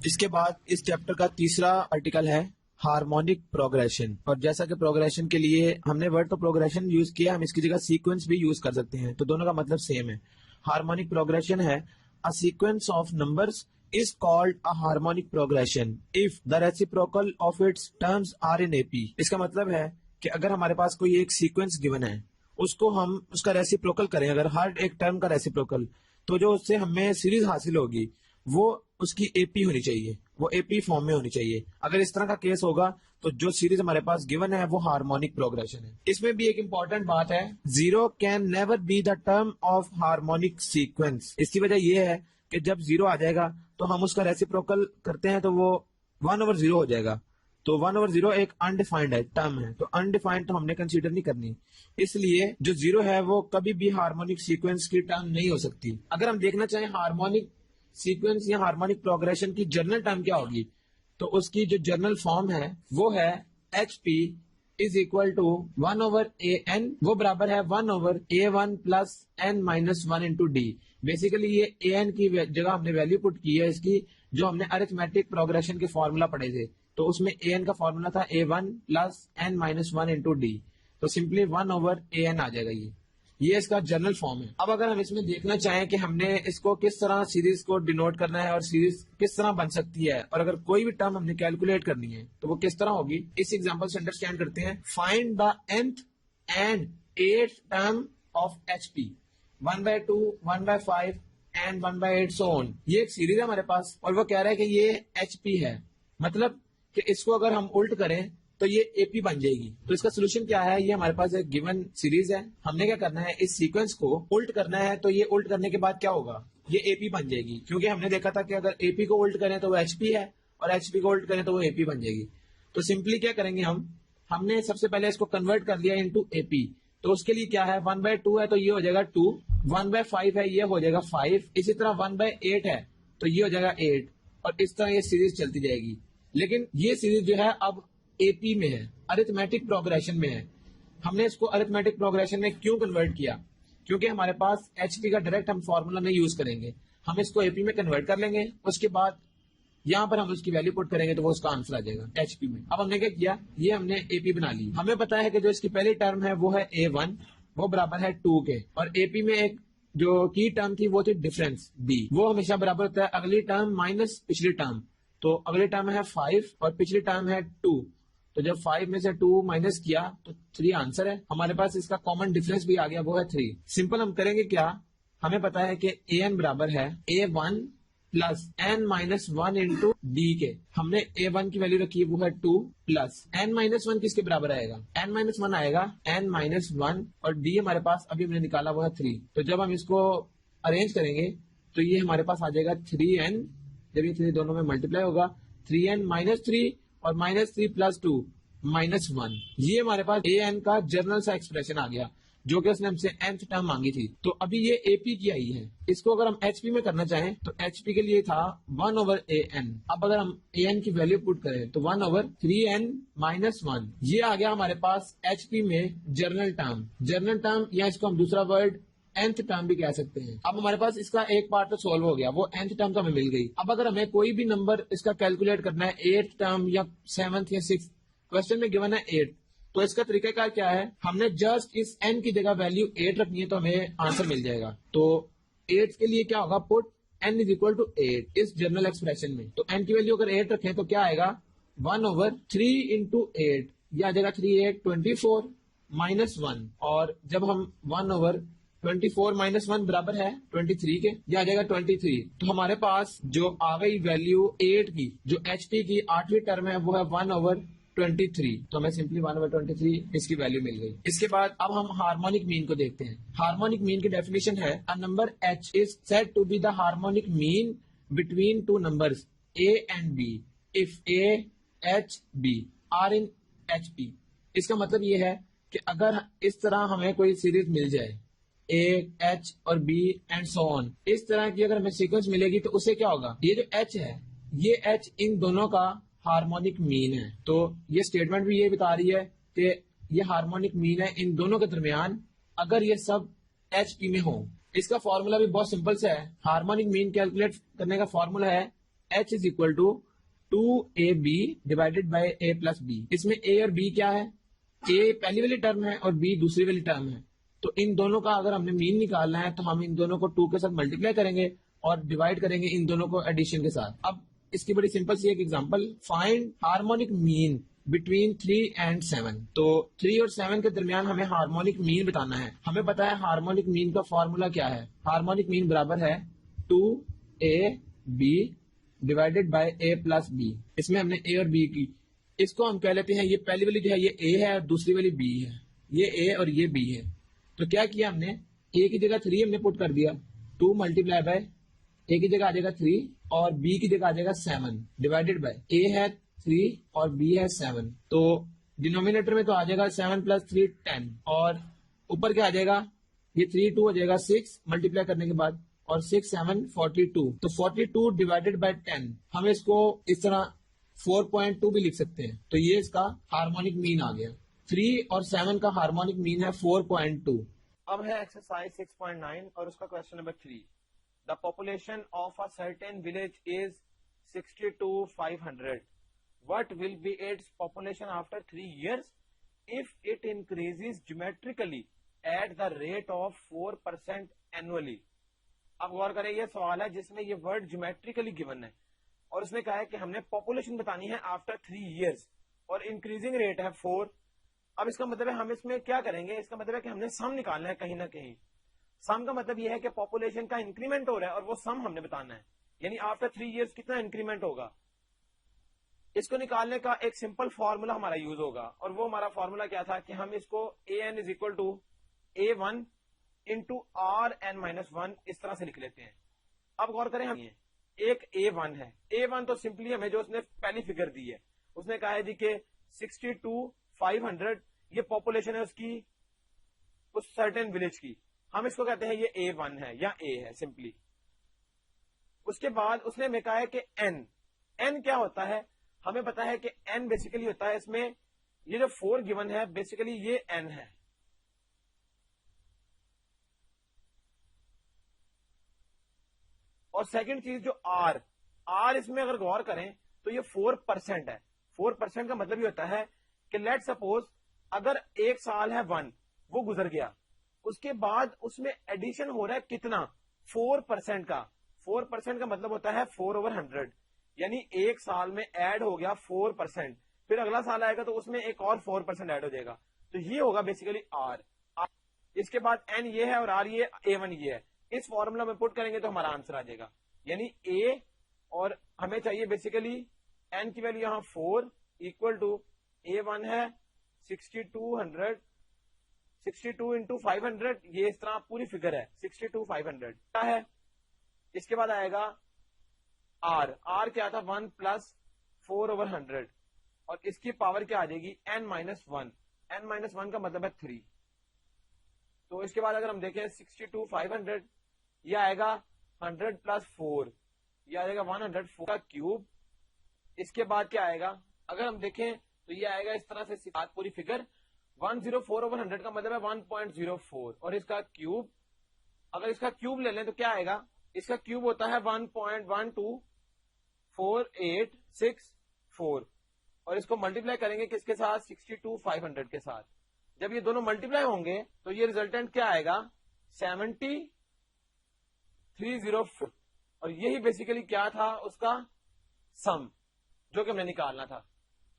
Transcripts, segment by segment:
इसके बाद इस चैप्टर का तीसरा आर्टिकल है हार्मोनिक प्रोग्रेशन। और जैसा कि प्रोग्रेशन के लिए हमने वर्ड तो प्रोग्रेशन यूज किया, हम इसकी जगह सीक्वेंस भी यूज कर सकते हैं, तो दोनों का मतलब सेम है। हार्मोनिक प्रोग्रेशन है a sequence of numbers is called a harmonic progression if the reciprocal of its terms are in AP। इसका मतलब है कि अगर हमारे पास कोई एक सीक्वेंस गिवन है, उसको हम उसका रेसिप्रोकल करें, अगर हर एक टर्म का रेसिप्रोकल, तो जो उससे हमें सीरीज हासिल होगी वो उसकी एपी होनी चाहिए, वो एपी फॉर्म में होनी चाहिए। अगर इस तरह का केस होगा तो जो सीरीज हमारे पास गिवन है वो हार्मोनिक प्रोग्रेशन है। इसमें भी एक इंपॉर्टेंट बात है, zero can never be the term of harmonic sequence. इसकी वजह यह है कि जब जीरो आ जाएगा तो हम उसका रेसिप्रोकल करते हैं तो वो 1/0 हो जाएगा। तो 1/0 एक अनडिफाइंड है, टर्म है, तो अनडिफाइंड तो हमने कंसीडर नहीं करनी। इसलिए जो जीरो है वो कभी भी हार्मोनिक सीक्वेंस की टर्म नहीं हो सकती। अगर हम देखना चाहें हार्मोनिक सीक्वेंस या हार्मोनिक प्रोग्रेशन की जर्नल टर्म क्या होगी, तो उसकी जो जर्नल फॉर्म है वो है HP is equal to 1/AN, वो बराबर है 1/A1 plus N minus 1 into D। Basically ये AN की जगह हमने वैल्यू पुट की है इसकी, जो हमने अरिथमेटिक प्रोग्रेशन के फॉर्मूला पढ़े थे, तो उसमें AN का फॉर्मूला था A1 plus N minus 1 into D, तो सिंपली 1/AN आ जाएगा। ये इसका जनरल फॉर्म है। अब अगर हम इसमें देखना चाहें कि हमने इसको किस तरह सीरीज को डिनोट करना है और सीरीज किस तरह बन सकती है, और अगर कोई भी टर्म हमने कैलकुलेट करनी है तो वो किस तरह होगी, इस एग्जांपल से अंडरस्टैंड करते हैं। Find the nth and 8th term of HP 1/2, 1/5 and 1/8 so on. ये एक सीरीज है हमारे पास और वो कह रहा है कि ये HP है, मतलब कि इसको अगर हम उल्ट करें तो ये एपी बन जाएगी। तो इसका सोल्यूशन क्या है, ये हमारे पास एक गिवन सीरीज है, हमने क्या करना है, इस सीक्वेंस को उल्ट करना है। तो ये उल्ट करने के बाद क्या होगा, ये एपी बन जाएगी, क्योंकि हमने देखा था कि अगर एपी को उल्ट करें तो वो एचपी है और एचपी को उल्ट करें तो वो एपी बन जाएगी। तो सिंपली क्या करेंगे, हमने सबसे पहले इसको कन्वर्ट कर लिया इनटू एपी। तो उसके लिए क्या है, 1/2 है तो ये हो जाएगा 2, 1/5 है ये हो जाएगा 5, इसी तरह 1/8 है तो ये हो जाएगा 8, और इस तरह ये सीरीज चलती जाएगी। लेकिन ये सीरीज जो है अब एपी में है, अरिथमेटिक प्रोग्रेशन में है। हमने इसको अरिथमेटिक प्रोग्रेशन में क्यों कन्वर्ट किया, क्योंकि हमारे पास एचपी का डायरेक्ट हम फॉर्मूला नहीं यूज करेंगे, हम इसको एपी में कन्वर्ट कर लेंगे, उसके बाद यहां पर हम उसकी वैल्यू पुट करेंगे तो वो उसका आंसर आ जाएगा एचपी में। अब हमने क्या किया, ये हमने एपी बना ली। हमें पता है कि जो इसकी पहली टर्म है वो है A1, वो बराबर है 2 के, और एपी में एक जो की टर्म थी वो थी डिफरेंस B, वो हमेशा बराबर होता है अगली टर्म माइनस पिछली टर्म। तो अगली टर्म है 5 और पिछली टर्म है 2, तो जब 5 में से 2 माइनस किया तो 3 आंसर है हमारे पास। इसका कॉमन डिफरेंस भी आ गया, वो है 3। सिंपल हम करेंगे क्या, हमें पता है कि AN बराबर है A1 plus N minus 1 into D के। हमने A1 की वैल्यू रखी है वो है 2 प्लस N माइनस 1 किसके बराबर आएगा, N माइनस 1 आएगा N माइनस 1, और D हमारे पास अभी हमने निकाला वो है 3। तो जब हम इसको अरेंज करेंगे तो ये हमारे पास आ जाएगा 3N, जब ये 3 दोनों में मल्टीप्लाई होगा 3N माइनस 3 और -3 प्लस 2 -1। ये हमारे पास AN का जर्नल सा एक्सप्रेशन आ गया, जो कि उसने हमसे nth टर्म मांगी थी। तो अभी ये AP की आई है, इसको अगर हम HP में करना चाहें तो HP के लिए था 1/AN। अब अगर हम AN की वैल्यू पुट करें तो 1/3N माइनस 1, ये आ गया हमारे पास HP में जर्नल टर्म। जर्नल टर्म या इसको हम दूसरा वर्ड nth टर्म भी कह सकते हैं। अब हमारे पास इसका एक पार्ट तो सोल्व हो गया, वो nth टर्म तो हमें मिल गई। अब अगर हमें कोई भी नंबर इसका कैलकुलेट करना है, 8th टर्म या 7th या 6th, क्वेश्चन में गिवन है 8, तो इसका तरीकाकार क्या है, हमने जस्ट इस n की जगह वैल्यू 8 रखनी है तो हमें आंसर मिल जाएगा। तो 8 के लिए क्या होगा, put n is equal to 8 इस जर्नल एक्सप्रेशन में। तो n की वैल्यू अगर 8 रखें तो क्या आएगा, 1/3 इंटू 8, यह आ जाएगा 3 8 24 माइनस 1, और जब हम 1/24 माइनस 1 बराबर है 23 के, यह आ जाएगा 23। तो हमारे पास जो आ गई वैल्यू 8 की, जो HP की 8वीं टर्म है वो है 1/23, तो हमें सिंपली 1/23 इसकी वैल्यू मिल गई। इसके बाद अब हम हार्मोनिक मीन को देखते हैं। हार्मोनिक मीन की डेफिनेशन है, a number H is said to be the harmonic mean between two numbers A and B if A, H, B are in HP। इसका मतलब ये है कि अगर इस तरह हमें कोई सीरीज मिल जाए A, H और B एंड सो ऑन, इस तरह की अगर हमें सीक्वेंस मिलेगी तो उससे क्या होगा, ये जो H है, ये H इन दोनों का हार्मोनिक मीन है। तो ये स्टेटमेंट भी ये बता रही है कि ये हार्मोनिक मीन है इन दोनों के दरमियान अगर ये सब HP में हो। इसका फॉर्मूला भी बहुत सिंपल सा है, हार्मोनिक मीन कैलकुलेट करने का फॉर्मूला है h is equal to 2ab divided by a plus b। इसमें a और b क्या है, a पहली वाली टर्म है और b दूसरी वाली टर्म है। तो इन दोनों का अगर हमने मीन निकालना है तो हम इन दोनों को 2 के साथ मल्टीप्लाई करेंगे और डिवाइड करेंगे इन दोनों को एडिशन के साथ। अब इसकी बड़ी सिंपल सी एक example, find harmonic mean between 3 and 7। तो 3 और 7 के दरमियान हमें हार्मोनिक मीन बताना है। हमें पता है हार्मोनिक मीन का फॉर्मूला क्या है, हार्मोनिक मीन बराबर है 2ab divided by a plus b। इसमें हमने a और b की, इसको हम कह लेते हैं, ये पहली वाली जो है ये a है और दूसरी वाली b है, ये a और ये b है। तो क्या किया हमने, a की जगह 3 हमने पुट कर दिया, 2 मल्टीप्लाई बाय a की जगह आ जाएगा 3 और b की जगह आ जाएगा 7 डिवाइडेड बाय a है 3 और b है 7। तो डिनोमिनेटर में तो आ जाएगा 7 प्लस 3 10 और ऊपर क्या आ जाएगा, ये 3 2 हो जाएगा 6 मल्टीप्लाई करने के बाद और 6 7 42। तो 42 डिवाइडेड बाय 10, हम इसको इस तरह 4.2 भी लिख सकते हैं। तो ये इसका हार्मोनिक मीन आ गया। 3 और 7 का हार्मोनिक मीन है 4.2। अब है एक्सरसाइज 6.9 और उसका question number 3। The population of a certain village is 62,500. What will be its population after 3 years if it increases geometrically at the rate of 4% annually? अब गौर करें, ये सवाल है जिसमें ये वर्ड ज्योमेट्रिकली गिवन है और उसने कहा है कि हमने पॉपुलेशन बतानी है आफ्टर 3 इयर्स और इंक्रीजिंग रेट है 4। अब इसका मतलब है हम इसमें क्या करेंगे, इसका मतलब है कि हमने सम निकालना है कहीं ना कहीं। सम का मतलब यह है कि पॉपुलेशन का इंक्रीमेंट हो रहा है और वो सम हमने बताना है, यानी आफ्टर 3 इयर्स कितना इंक्रीमेंट होगा। इसको निकालने का एक सिंपल फॉर्मूला हमारा यूज होगा और वो हमारा फॉर्मूला क्या था कि हम इसको an is equal to a1 into rn-1 इस तरह से लिख लेते हैं। अब गौर करें, हम एक a1 है, a1 तो सिंपली हमें जो उसने पहली फिगर दी है, उसने कहा है जी कि 62,500 ये पॉपुलेशन है उसकी, उस सर्टेन विलेज की। हम इसको कहते हैं ये a1 है या a है सिंपली। उसके बाद उसने हमें कहा है कि n क्या होता है, हमें पता है कि n बेसिकली होता है, इसमें ये जो 4 गिवन है बेसिकली ये n है। और सेकंड चीज जो r इसमें अगर गौर करें तो ये 4% है। 4% का मतलब ये होता है कि लेट सपोज अगर एक साल है 1 वो गुजर गया, उसके बाद उसमें एडिशन हो रहा है कितना, 4% का। 4% का मतलब होता है 4/100, यानी एक साल में ऐड हो गया 4%, फिर अगला साल आएगा तो उसमें एक और 4% ऐड हो जाएगा। तो ये होगा बेसिकली r। इसके बाद n ये है और r ये, a1 ये है। इस फॉर्मूला में पुट करेंगे तो हमारा आंसर आ जाएगा, यानी a और हमें चाहिए बेसिकली n की वैल्यू यहां 4 इक्वल टू a1 है 6200, 62 इंटू 500, ये इस तरह पूरी फिगर है 62,500 क्या है। इसके बाद आएगा r क्या था 1 प्लस 4/100 और इसकी पावर क्या आ जाएगी n-1, n-1 का मतलब है 3। तो इसके बाद अगर हम देखें 62,500 ये आएगा 100 प्लस 4, ये आएगा 104 का क्यूब। इसके बाद क्या आएगा, अगर हम देखें तो ये आएगा इस तरह से पूरी फिगर 104/100 का मतलब है 1.04 और इसका क्यूब, अगर इसका क्यूब ले लें तो क्या आएगा, इसका क्यूब होता है 1.124864 और इसको मल्टीप्लाई करेंगे किसके साथ, 62,500 के साथ। जब ये दोनों मल्टीप्लाई होंगे तो ये रिजल्टेंट क्या आएगा 7304 और यही बेसिकली क्या था उसका सम जो कि हमने निकालना था।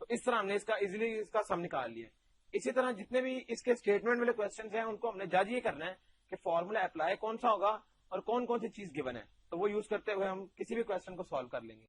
तो इस तरह हमने इसका इजीली इसका सम निकाल लिया। इसी तरह जितने भी इसके स्टेटमेंट वाले क्वेश्चंस हैं उनको हमने जज ये करना है कि फॉर्मूला अप्लाई कौन सा होगा और कौन कौन सी चीज गिवन है, तो वो यूज करते हुए हम किसी भी क्वेश्चन को सॉल्व कर लेंगे।